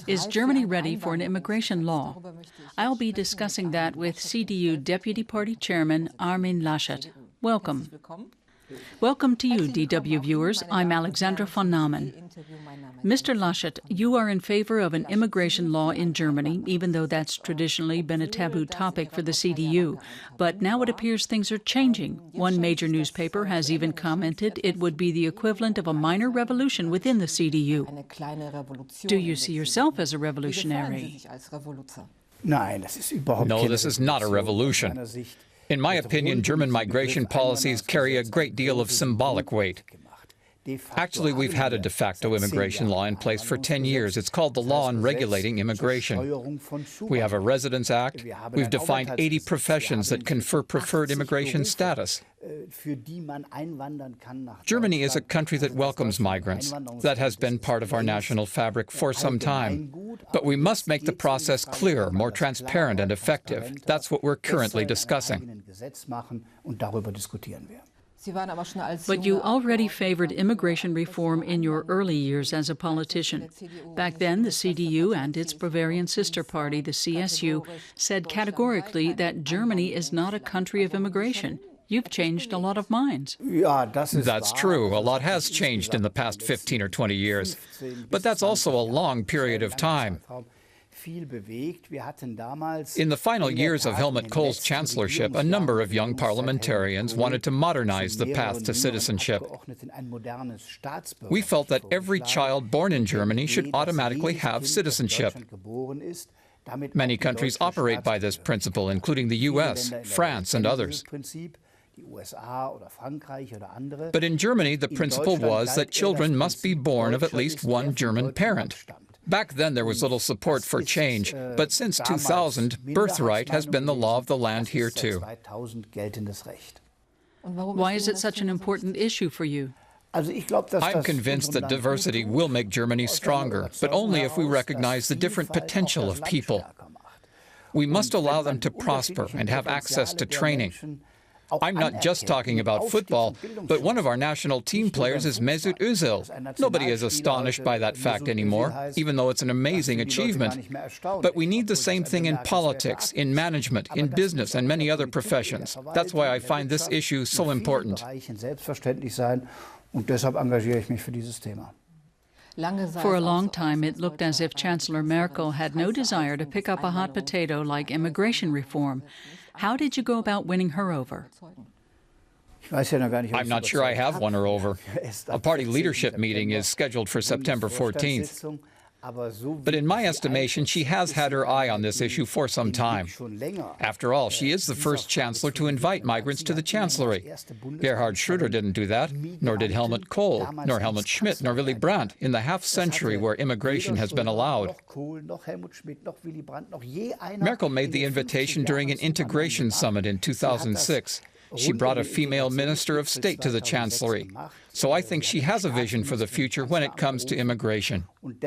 Is Germany ready for an immigration law? I'll be discussing that with CDU Deputy Party Chairman Armin Laschet. Welcome. Welcome to you, DW viewers. I'm Alexandra von Namen. Mr. Laschet, you are in favor of an immigration law in Germany, even though that's traditionally been a taboo topic for the CDU. But now it appears things are changing. One major newspaper has even commented it would be the equivalent of a minor revolution within the CDU. Do you see yourself as a revolutionary? No, this is not a revolution. In my opinion, German migration policies carry a great deal of symbolic weight. Actually, we've had a de facto immigration law in place for 10 years. It's called the Law on Regulating Immigration. We have a Residence Act. We've defined 80 professions that confer preferred immigration status. Germany is a country that welcomes migrants. That has been part of our national fabric for some time. But we must make the process clearer, more transparent and effective. That's what we're currently discussing. But you already favored immigration reform in your early years as a politician. Back then, the CDU and its Bavarian sister party, the CSU, said categorically that Germany is not a country of immigration. You've changed a lot of minds. That's true. A lot has changed in the past 15 or 20 years. But that's also a long period of time. In the final years of Helmut Kohl's chancellorship, a number of young parliamentarians wanted to modernize the path to citizenship. We felt that every child born in Germany should automatically have citizenship. Many countries operate by this principle, including the US, France, and others. But in Germany, the principle was that children must be born of at least one German parent. Back then, there was little support for change, but since 2000, birthright has been the law of the land here too. Why is it such an important issue for you? I'm convinced that diversity will make Germany stronger, but only if we recognize the different potential of people. We must allow them to prosper and have access to training. I'm not just talking about football, but one of our national team players is Mesut Özil. Nobody is astonished by that fact anymore, even though it's an amazing achievement. But we need the same thing in politics, in management, in business, and many other professions. That's why I find this issue so important. For a long time, it looked as if Chancellor Merkel had no desire to pick up a hot potato like immigration reform. How did you go about winning her over? I'm not sure I have won her over. A party leadership meeting is scheduled for September 14th. But in my estimation, she has had her eye on this issue for some time. After all, she is the first chancellor to invite migrants to the chancellery. Gerhard Schröder didn't do that, nor did Helmut Kohl, nor Helmut Schmidt, nor Willy Brandt in the half-century where immigration has been allowed. Merkel made the invitation during an integration summit in 2006. She brought a female minister of state to the chancellery. So I think she has a vision for the future when it comes to immigration. What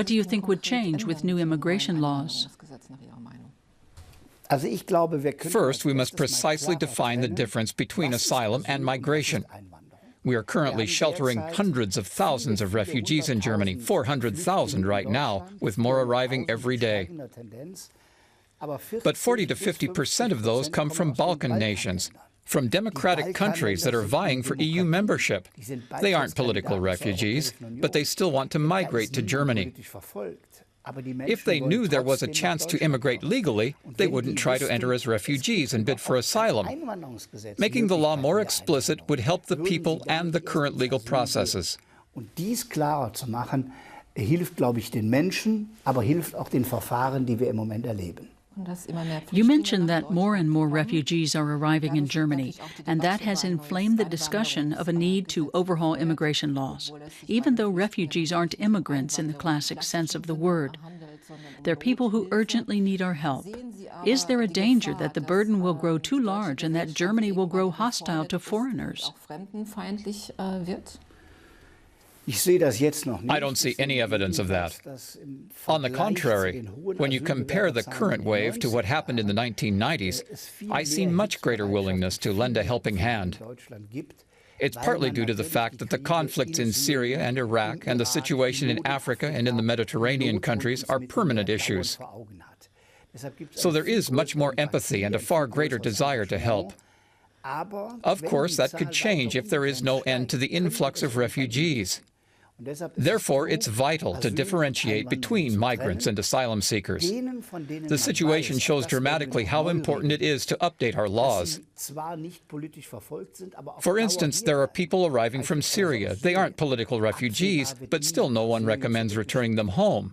do you think would change with new immigration laws? First, we must precisely define the difference between asylum and migration. We are currently sheltering hundreds of thousands of refugees in Germany, 400,000 right now, with more arriving every day. But 40 to 50% of those come from Balkan nations, from democratic countries that are vying for EU membership. They aren't political refugees, but they still want to migrate to Germany. If they knew there was a chance to immigrate legally, they wouldn't try to enter as refugees and bid for asylum. Making the law more explicit would help the people and the current legal processes. Dies klarer zu machen, hilft, glaube ich, den Menschen, aber hilft auch den Verfahren, die wir im Moment erleben. You mentioned that more and more refugees are arriving in Germany, and that has inflamed the discussion of a need to overhaul immigration laws, even though refugees aren't immigrants in the classic sense of the word. They're people who urgently need our help. Is there a danger that the burden will grow too large and that Germany will grow hostile to foreigners? I don't see any evidence of that. On the contrary, when you compare the current wave to what happened in the 1990s, I see much greater willingness to lend a helping hand. It's partly due to the fact that the conflicts in Syria and Iraq and the situation in Africa and in the Mediterranean countries are permanent issues. So there is much more empathy and a far greater desire to help. Of course, that could change if there is no end to the influx of refugees. Therefore, it's vital to differentiate between migrants and asylum seekers. The situation shows dramatically how important it is to update our laws. For instance, there are people arriving from Syria. They aren't political refugees, but still no one recommends returning them home.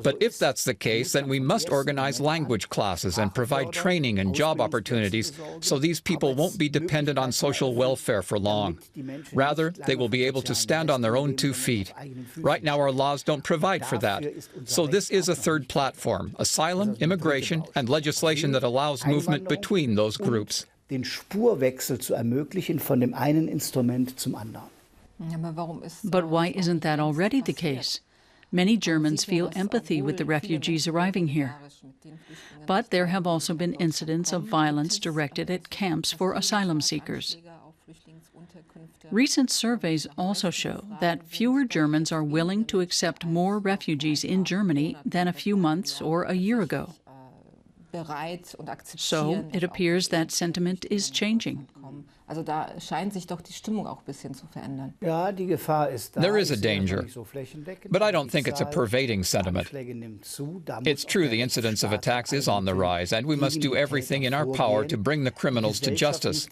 But if that's the case, then we must organize language classes and provide training and job opportunities so these people won't be dependent on social welfare for long. Rather, they will be able to stand on their own 2 feet. Right now, our laws don't provide for that. So this is a third platform: asylum, immigration, and legislation that allows movement between those groups. Den Spurwechsel zu ermöglichen von dem einen Instrument zum anderen. But why isn't that already the case? Many Germans feel empathy with the refugees arriving here. But there have also been incidents of violence directed at camps for asylum seekers. Recent surveys also show that fewer Germans are willing to accept more refugees in Germany than a few months or a year ago. So it appears that sentiment is changing. There is a danger, but I don't think it's a pervading sentiment. It's true the incidence of attacks is on the rise, and we must do everything in our power to bring the criminals to justice.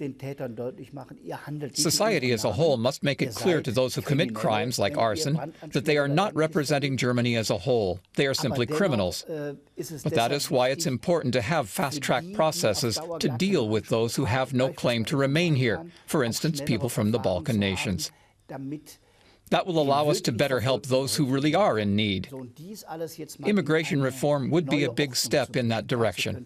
Society as a whole must make it clear to those who commit crimes like arson that they are not representing Germany as a whole. They are simply criminals. But that is why it's important to have fast-track processes to deal with those who have no claim to remain here. For instance, people from the Balkan nations. That will allow us to better help those who really are in need. Immigration reform would be a big step in that direction.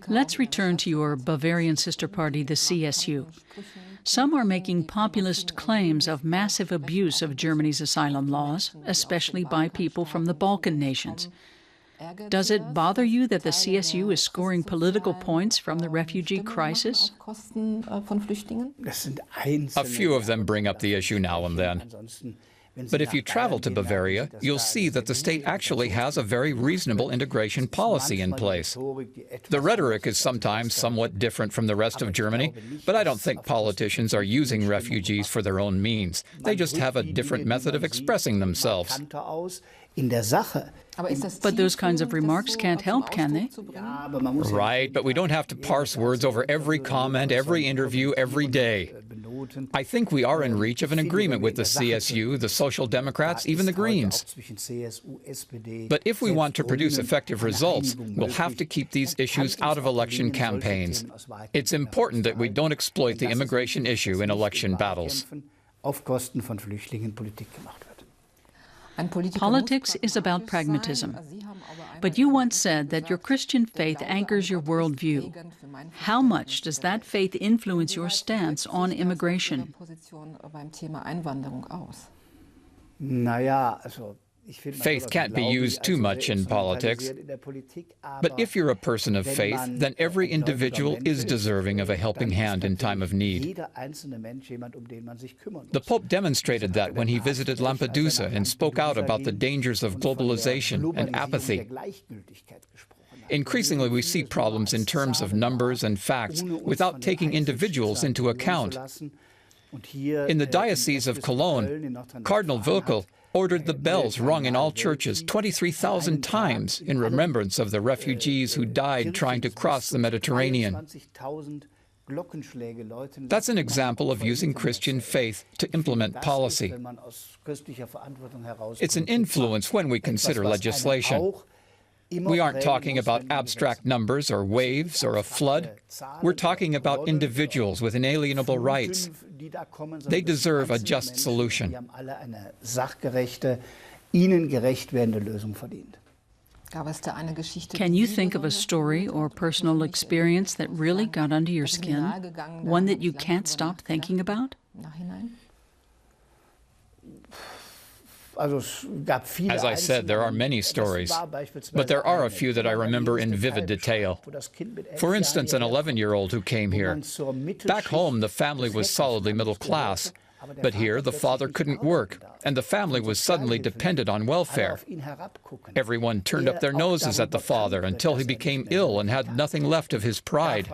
Let's return to your Bavarian sister party, the CSU. Some are making populist claims of massive abuse of Germany's asylum laws, especially by people from the Balkan nations. Does it bother you that the CSU is scoring political points from the refugee crisis? A few of them bring up the issue now and then. But if you travel to Bavaria, you'll see that the state actually has a very reasonable integration policy in place. The rhetoric is sometimes somewhat different from the rest of Germany, but I don't think politicians are using refugees for their own means. They just have a different method of expressing themselves. But those kinds of remarks can't help, can they? Right, but we don't have to parse words over every comment, every interview, every day. I think we are in reach of an agreement with the CSU, the Social Democrats, even the Greens. But if we want to produce effective results, we'll have to keep these issues out of election campaigns. It's important that we don't exploit the immigration issue in election battles. Politics is about pragmatism. But you once said that your Christian faith anchors your worldview. How much does that faith influence your stance on immigration? Faith can't be used too much in politics. But if you're a person of faith, then every individual is deserving of a helping hand in time of need. The Pope demonstrated that when he visited Lampedusa and spoke out about the dangers of globalization and apathy. Increasingly, we see problems in terms of numbers and facts without taking individuals into account. In the Diocese of Cologne, Cardinal Wilkel ordered the bells rung in all churches 23,000 times in remembrance of the refugees who died trying to cross the Mediterranean. That's an example of using Christian faith to implement policy. It's an influence when we consider legislation. We aren't talking about abstract numbers or waves or a flood. We're talking about individuals with inalienable rights. They deserve a just solution. Can you think of a story or personal experience that really got under your skin? One that you can't stop thinking about? As I said, there are many stories, but there are a few that I remember in vivid detail. For instance, an 11-year-old who came here. Back home, the family was solidly middle class, but here the father couldn't work, and the family was suddenly dependent on welfare. Everyone turned up their noses at the father until he became ill and had nothing left of his pride.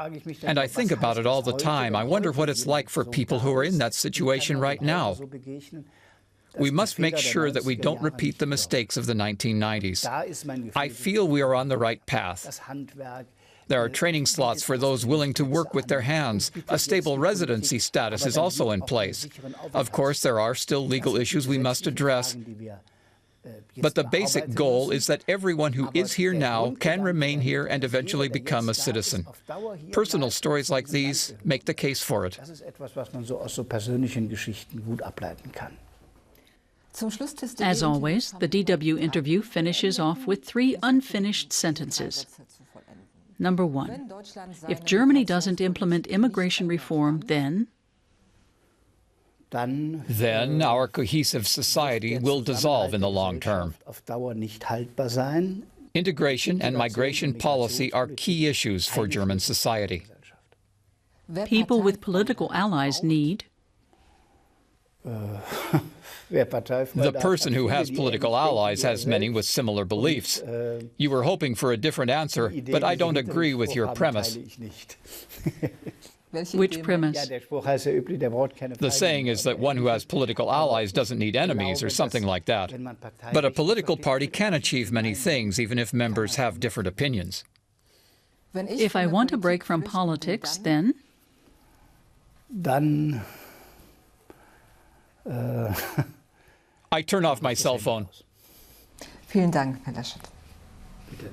And I think about it all the time. I wonder what it's like for people who are in that situation right now. We must make sure that we don't repeat the mistakes of the 1990s. I feel we are on the right path. There are training slots for those willing to work with their hands. A stable residency status is also in place. Of course, there are still legal issues we must address. But the basic goal is that everyone who is here now can remain here and eventually become a citizen. Personal stories like these make the case for it. As always, the DW interview finishes off with 3 unfinished sentences. Number 1, if Germany doesn't implement immigration reform, then our cohesive society will dissolve in the long term. Integration and migration policy are key issues for German society. People with political allies need The person who has political allies has many with similar beliefs. You were hoping for a different answer, but I don't agree with your premise. Which premise? The saying is that one who has political allies doesn't need enemies or something like that. But a political party can achieve many things, even if members have different opinions. If I want a break from politics, then I turn off my cell phone. Vielen Dank, Herr Laschet. Bitte.